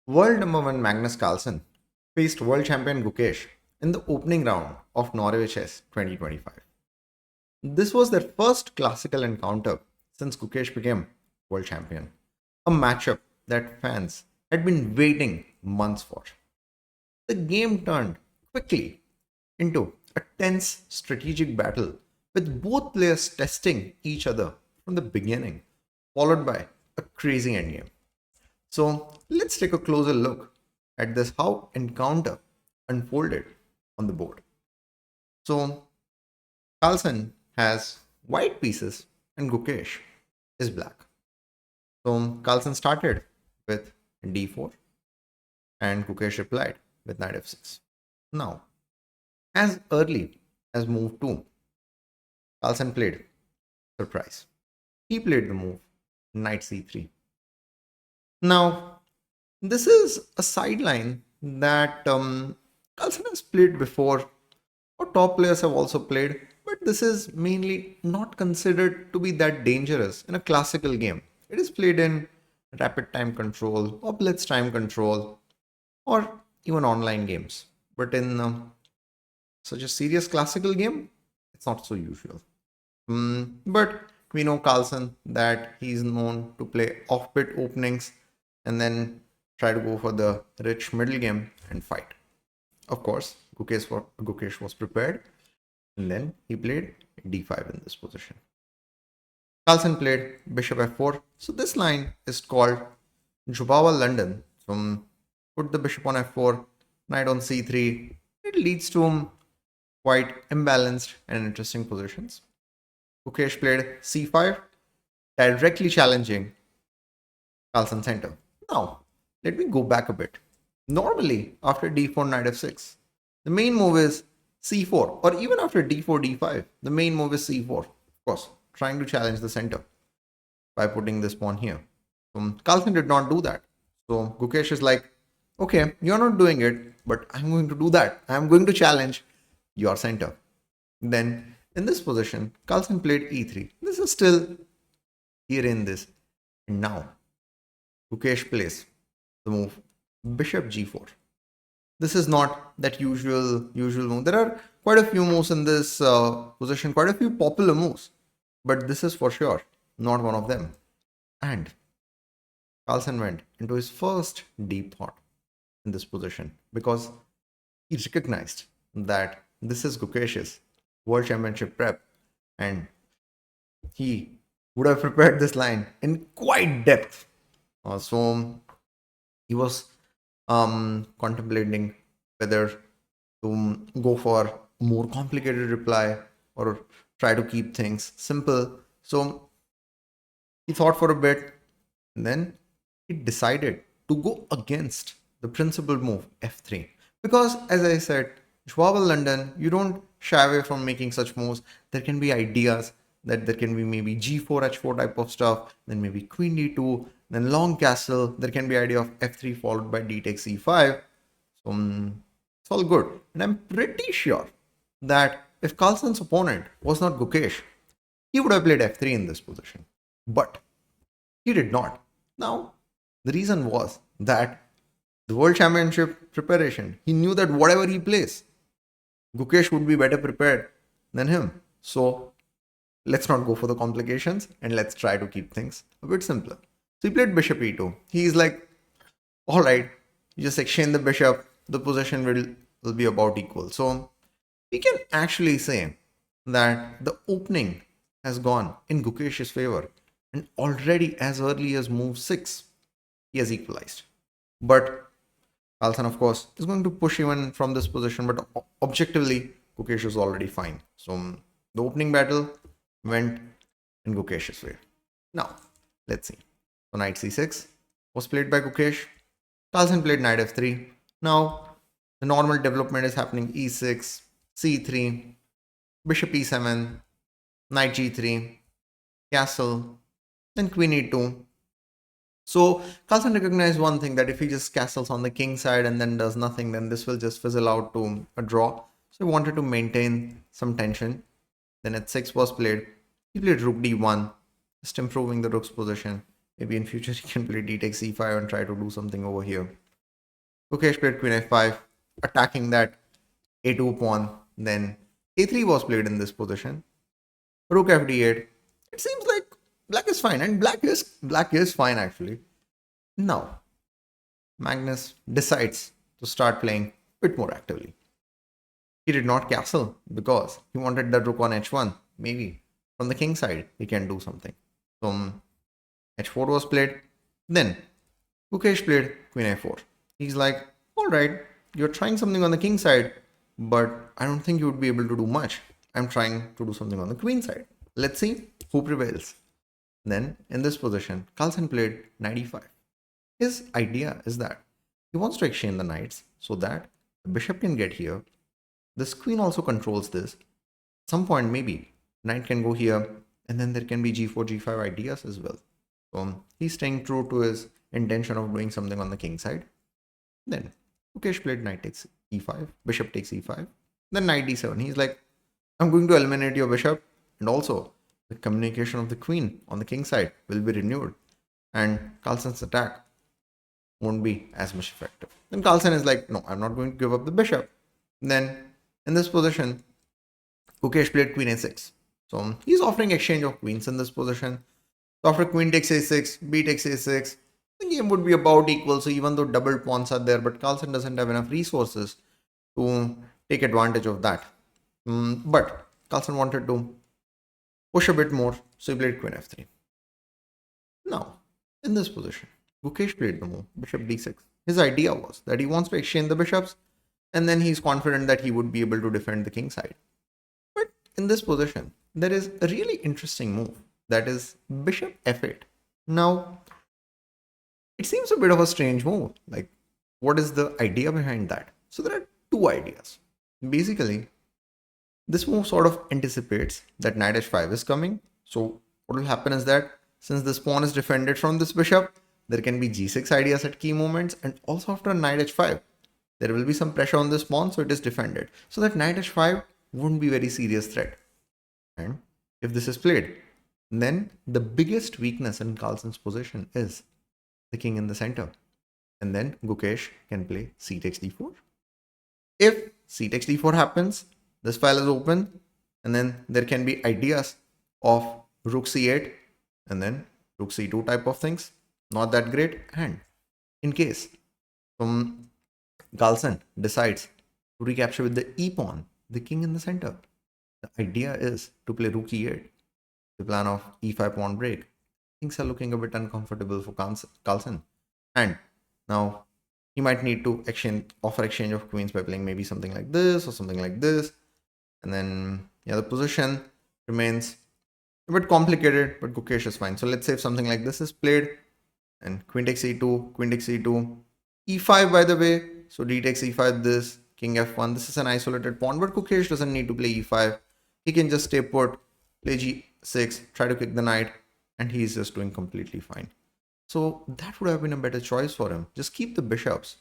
World number one Magnus Carlsen faced World Champion Gukesh in the opening round of Norway Chess 2025. This was their first classical encounter since Gukesh became World Champion, a matchup that fans had been waiting months for. The game turned quickly into a tense strategic battle with both players testing each other from the beginning, followed by a crazy endgame. So let's take a closer look at this how encounter unfolded on the board. So Carlsen has white pieces and Gukesh is black. So Carlsen started with d4 and Gukesh replied with knight f6. Now, as early as move 2, Carlsen played surprise. He played the move knight c3. Now, this is a sideline that Carlsen has played before, or top players have also played, but this is mainly not considered to be that dangerous in a classical game. It is played in rapid time control or blitz time control or even online games. But in such a serious classical game, it's not so usual. But we know Carlsen that he's known to play off-bit openings and then try to go for the rich middle game and fight. Of course, Gukesh was prepared and then he played d5 in this position. Carlsen played bishop f4. So this line is called Jubawa London. So put the bishop on f4, knight on c3. It leads to quite imbalanced and interesting positions. Gukesh played c5, directly challenging Carlsen center. Now, let me go back a bit. Normally, after d4, knight f6, the main move is c4, or even after d4, d5, the main move is c4. Of course, trying to challenge the center by putting this pawn here. Carlsen did not do that. So Gukesh is like, okay, you're not doing it, but I'm going to do that. I'm going to challenge your center. Then in this position, Carlsen played e3. This is still here in this. And now Gukesh plays the move bishop g4. This is not that usual move. There are quite a few moves in this position, quite a few popular moves, but this is for sure not one of them. And Carlsen went into his first deep thought in this position because he recognized that this is Gukesh's World Championship prep, and he would have prepared this line in quite depth. So he was contemplating whether to go for a more complicated reply or try to keep things simple. So he thought for a bit, and then he decided to go against the principal move f3. Because as I said, Schwab London, you don't shy away from making such moves. There can be ideas that there can be maybe g4, h4 type of stuff, then maybe queen d2, then long castle. There can be idea of f3 followed by d takes e5. So it's all good. And I'm pretty sure that if Carlsen's opponent was not Gukesh, he would have played f3 in this position. But he did not. Now, the reason was that the World Championship preparation, he knew that whatever he plays, Gukesh would be better prepared than him. So let's not go for the complications and let's try to keep things a bit simpler. So he played bishop e2. He's like, all right, you just exchange the bishop, the position will be about equal. So we can actually say that the opening has gone in Gukesh's favor, and already as early as move 6, he has equalized. But Carlsen, of course, is going to push even from this position, but objectively, Gukesh is already fine. So the opening battle went in Gukesh's way. Now, let's see. So knight c6 was played by Gukesh. Carlsen played knight f3. Now, the normal development is happening e6, c3, bishop e7, knight g3, castle, then queen e2. So Carlsen recognized one thing, that if he just castles on the king side and then does nothing, then this will just fizzle out to a draw. So he wanted to maintain some tension. Then h6 was played. He played rook d1, just improving the rook's position. Maybe in future he can play d takes e5 and try to do something over here. Gukesh played queen f5, attacking that a2 pawn. Then a3 was played in this position. Rook fd8. It seems like black is fine, and black is fine actually. Now, Magnus decides to start playing a bit more actively. He did not castle because he wanted that rook on h1. Maybe from the king side he can do something. So h4 was played. Then Gukesh played queen a4. He's like, alright, you're trying something on the king side, but I don't think you would be able to do much. I'm trying to do something on the queen side. Let's see who prevails. Then in this position, Carlsen played knight e5. His idea is that he wants to exchange the knights so that the bishop can get here. This queen also controls this. At some point, maybe knight can go here, and then there can be g4, g5 ideas as well. So he's staying true to his intention of doing something on the king side. Then Gukesh played knight takes e5, bishop takes e5, then knight d7. He's like, I'm going to eliminate your bishop, and also the communication of the queen on the king side will be renewed, and Carlsen's attack won't be as much effective. Then Carlsen is like, no, I'm not going to give up the bishop. Then in this position, Gukesh played queen a6. So he's offering exchange of queens in this position. So after queen takes a6, b takes a6, the game would be about equal. So even though double pawns are there, but Carlsen doesn't have enough resources to take advantage of that. But Carlsen wanted to push a bit more, so he played queen f3. Now, in this position, Gukesh played the move bishop d6. His idea was that he wants to exchange the bishops, and then he's confident that he would be able to defend the king side. But in this position, there is a really interesting move, that is bishop f8. Now, it seems a bit of a strange move. Like, what is the idea behind that? So there are two ideas. Basically, this move sort of anticipates that knight h5 is coming. So what will happen is that since this pawn is defended from this bishop, there can be g6 ideas at key moments, and also after knight h5, there will be some pressure on this pawn, so it is defended. So that knight h5 wouldn't be a very serious threat. And if this is played, then the biggest weakness in Carlsen's position is the king in the center. And then Gukesh can play c takes d4. If c takes d4 happens, this file is open, and then there can be ideas of rook c8 and then rook c2 type of things. Not that great. And in case Carlsen decides to recapture with the e pawn, the king in the center, the idea is to play rook e8, the plan of e5 pawn break. Things are looking a bit uncomfortable for Carlsen. And now he might need to offer exchange of queens by playing maybe something like this or something like this. And then, yeah, the position remains a bit complicated, but Gukesh is fine. So let's say if something like this is played, and queen takes e2, queen takes e2, e5 by the way. So d takes e5, this, king f1. This is an isolated pawn, but Gukesh doesn't need to play e5. He can just stay put, play g6, try to kick the knight, and he's just doing completely fine. So that would have been a better choice for him. Just keep the bishops.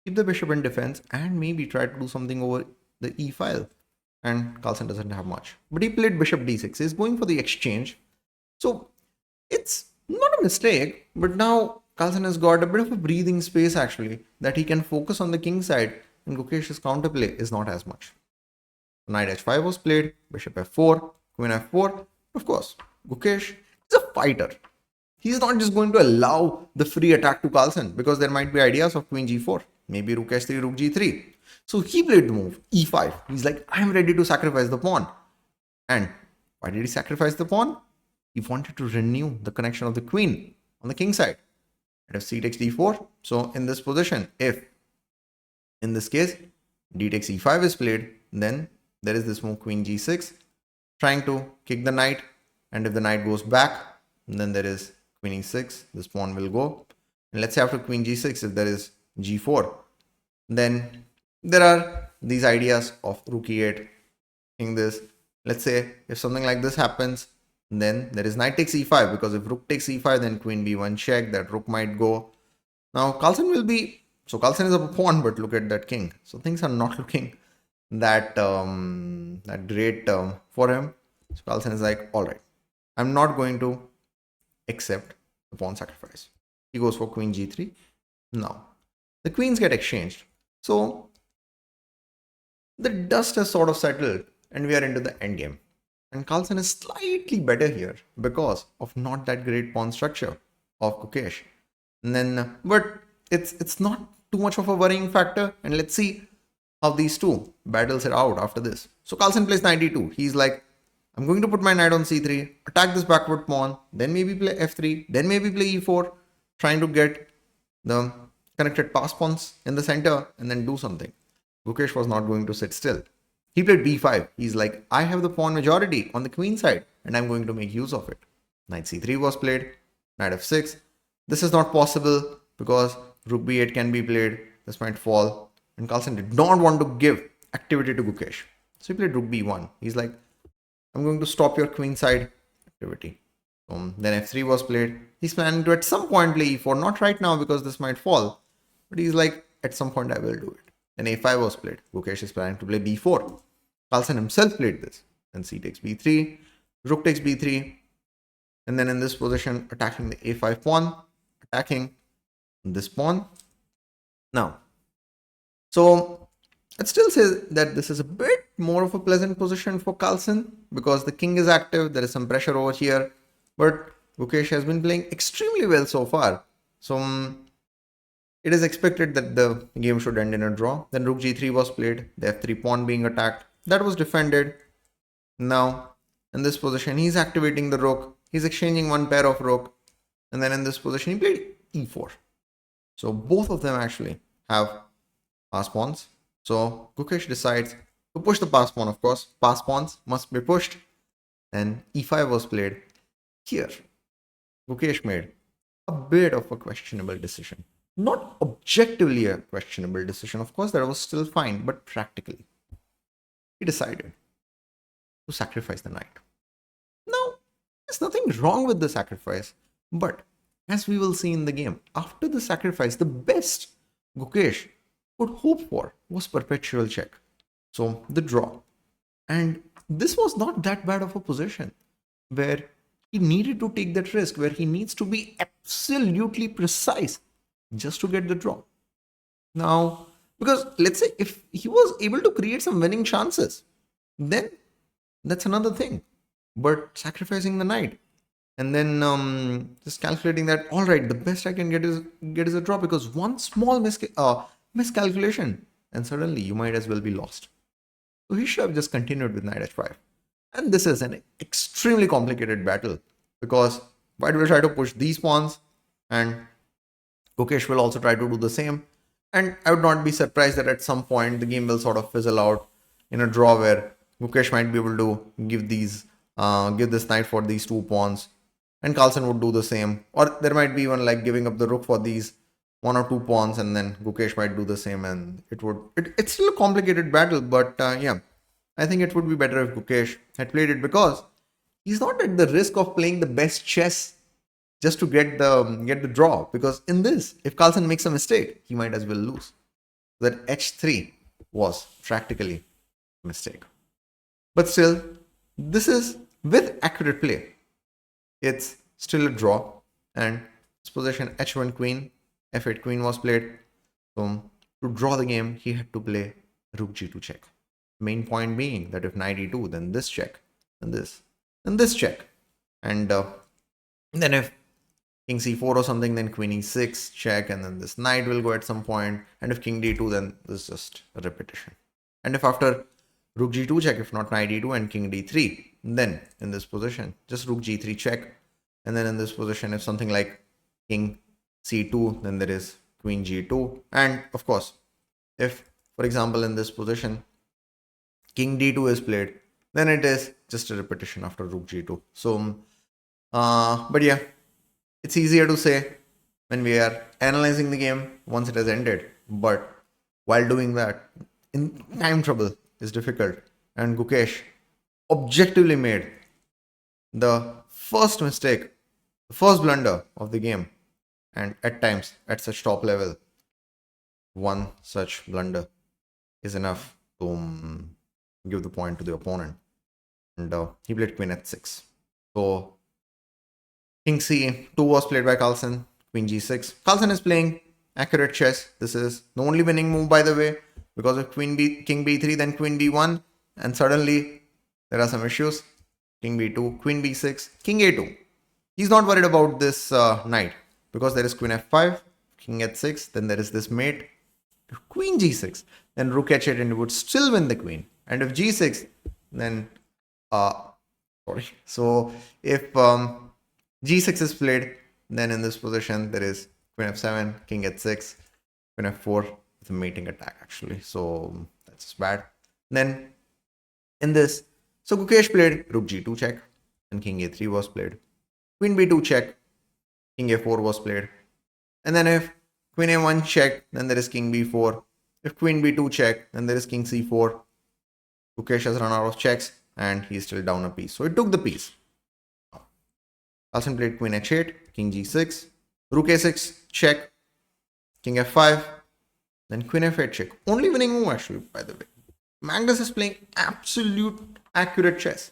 Keep the bishop in defense and maybe try to do something over the e file. And Carlsen doesn't have much. But he played bishop d6. He's going for the exchange. So it's not a mistake, but now Carlsen has got a bit of a breathing space actually, that he can focus on the king side, and Gukesh's counterplay is not as much. Knight h5 was played, bishop f4, queen f4. Of course, Gukesh is a fighter. He's not just going to allow the free attack to Carlsen, because there might be ideas of queen g4, maybe rook s3, rook g3. So he played the move e5. He's like, I'm ready to sacrifice the pawn. And why did he sacrifice the pawn? He wanted to renew the connection of the queen on the king side. And if c takes d4, so in this position, if in this case d takes e5 is played, then there is this move queen g6, trying to kick the knight. And if the knight goes back, then there is queen e6, this pawn will go. And let's say after queen g6, if there is g4, then there are these ideas of rook e8, this. Let's say if something like this happens, then there is knight takes e5, because if rook takes e5, then queen b1 check, that rook might go. Now Carlsen will be, so Carlsen is a pawn, but look at that king. So things are not looking that great for him. So Carlsen is like, all right, I'm not going to accept the pawn sacrifice. He goes for queen g3. Now The queens get exchanged. So the dust has sort of settled and we are into the endgame. And Carlsen is slightly better here because of not that great pawn structure of Gukesh. And then, but it's not too much of a worrying factor. And let's see how these two battles it out after this. So Carlsen plays 92. He's like, I'm going to put my knight on c3, attack this backward pawn, then maybe play f3, then maybe play e4, trying to get the connected pass pawns in the center and then do something. Gukesh was not going to sit still. He played b5. He's like, I have the pawn majority on the queen side and I'm going to make use of it. Knight c3 was played, knight f6. This is not possible because rook b8 can be played. This might fall. And Carlsen did not want to give activity to Gukesh. So he played rook b1. He's like, I'm going to stop your queen side activity. Then f3 was played. He's planning to at some point play e4. Not right now because this might fall. But he's like, at some point I will do it. Then a5 was played. Gukesh is planning to play b4. Carlsen himself played this. Then c takes b3. Rook takes b3. And then in this position, attacking the a5 pawn. Attacking this pawn. Now, so I'd still say that this is a bit more of a pleasant position for Carlsen because the king is active. There is some pressure over here. But Gukesh has been playing extremely well so far. So it is expected that the game should end in a draw. Then rook g3 was played. The f3 pawn being attacked. That was defended. Now, in this position, he's activating the rook. He's exchanging one pair of rook. And then in this position, he played e4. So both of them actually have pass pawns. So Gukesh decides to push the pass pawn, of course. Pass pawns must be pushed. And e5 was played. Here, Gukesh made a bit of a questionable decision. Not objectively a questionable decision, of course, that was still fine, but practically. He decided to sacrifice the knight. Now, there's nothing wrong with the sacrifice, but as we will see in the game, after the sacrifice, the best Gukesh could hope for was perpetual check. So, the draw. And this was not that bad of a position where he needed to take that risk, where he needs to be absolutely precise just to get the draw. Now, because let's say if he was able to create some winning chances, then that's another thing. But sacrificing the knight and then just calculating that, all right, the best I can get is a draw because one small miscalculation and suddenly you might as well be lost. So he should have just continued with knight h5. And this is an extremely complicated battle because white will try to push these pawns and Gukesh will also try to do the same. And I would not be surprised that at some point the game will sort of fizzle out in a draw where Gukesh might be able to give this knight for these two pawns and Carlsen would do the same. Or there might be even like giving up the rook for these one or two pawns and then Gukesh might do the same and it's still a complicated battle, but yeah, I think it would be better if Gukesh had played it because he's not at the risk of playing the best chess just to get the draw, because in this, if Carlsen makes a mistake, he might as well lose. That h3 was practically a mistake. But still, this is with accurate play. It's still a draw, and this position h1 queen, f8 queen was played. So to draw the game, he had to play rook g2 check. Main point being that if knight e2, then this check, then this check, and then if king c4 or something, then queen e6 check, and then this knight will go at some point, and if king d2, then this is just a repetition. And if after rook g2 check, if not knight e2 and king d3, then in this position just rook g3 check, and then in this position if something like king c2, then there is queen g2, and of course if for example in this position king d2 is played, then it is just a repetition after rook g2. So but yeah, it's easier to say when we are analyzing the game once it has ended, but while doing that, in time trouble is difficult, and Gukesh objectively made the first mistake, the first blunder of the game, and at times at such top level, one such blunder is enough to give the point to the opponent. And he played queen h6. So king c2 was played by Carlsen, queen g6. Carlsen is playing accurate chess. This is the only winning move, by the way, because of king b3, then queen b1, and suddenly there are some issues. King b2, queen b6, king a2. He's not worried about this knight because there is queen f5, king h6, then there is this mate, queen g6, then rook h8, and he would still win the queen. And if g6, then so if g6 is played, then in this position there is queen f7, king h6, queen f4. It's a mating attack actually, so that's bad. Then in this, so Gukesh played rook g2 check, and king a3 was played. Queen b2 check, king a4 was played. And then if queen a1 check, then there is king b4. If queen b2 check, then there is king c4. Gukesh has run out of checks and he's still down a piece. So he took the piece. Carlsen played queen h8, king g6, rook a6 check, king f5, then queen f8 check. Only winning move actually, by the way. Magnus is playing absolute accurate chess.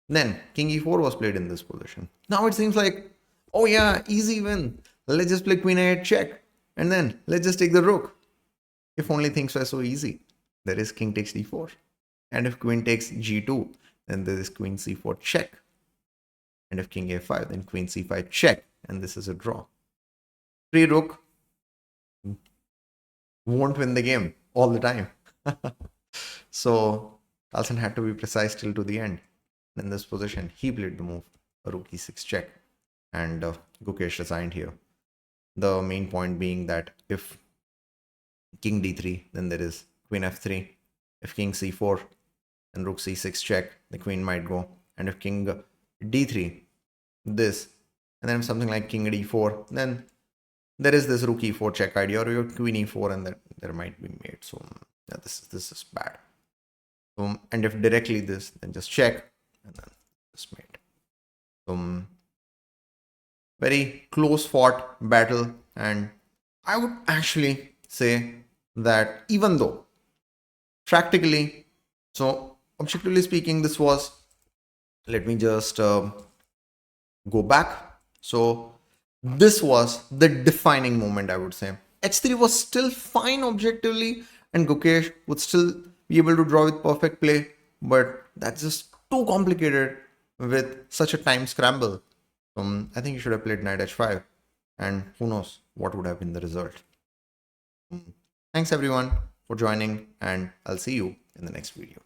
Then king e4 was played in this position. Now it seems like, oh yeah, easy win. Let's just play queen a8 check. And then let's just take the rook. If only things were so easy. There is king takes d4. And if queen takes g2, then there is queen c4 check. And if king a5, then queen c5 check. And this is a draw. Free rook won't win the game all the time. So Carlsen had to be precise till to the end. In this position, he played the move, a rook e6 check. And Gukesh resigned here. The main point being that if king d3, then there is queen f3. If king c4, then rook c6 check, the queen might go. And if king d3, this, and then something like king d4, then there is this rook e4 check idea, or your queen e4, and there might be mate. So yeah, this is bad. And if directly this, then just check, and then just mate. Very close fought battle, and I would actually say that even though practically, so objectively speaking, this was, let me just go back. So this was the defining moment, I would say. h3 was still fine objectively, and Gukesh would still be able to draw with perfect play, but that's just too complicated with such a time scramble. I think you should have played knight h5, and who knows what would have been the result. Thanks everyone for joining, and I'll see you in the next video.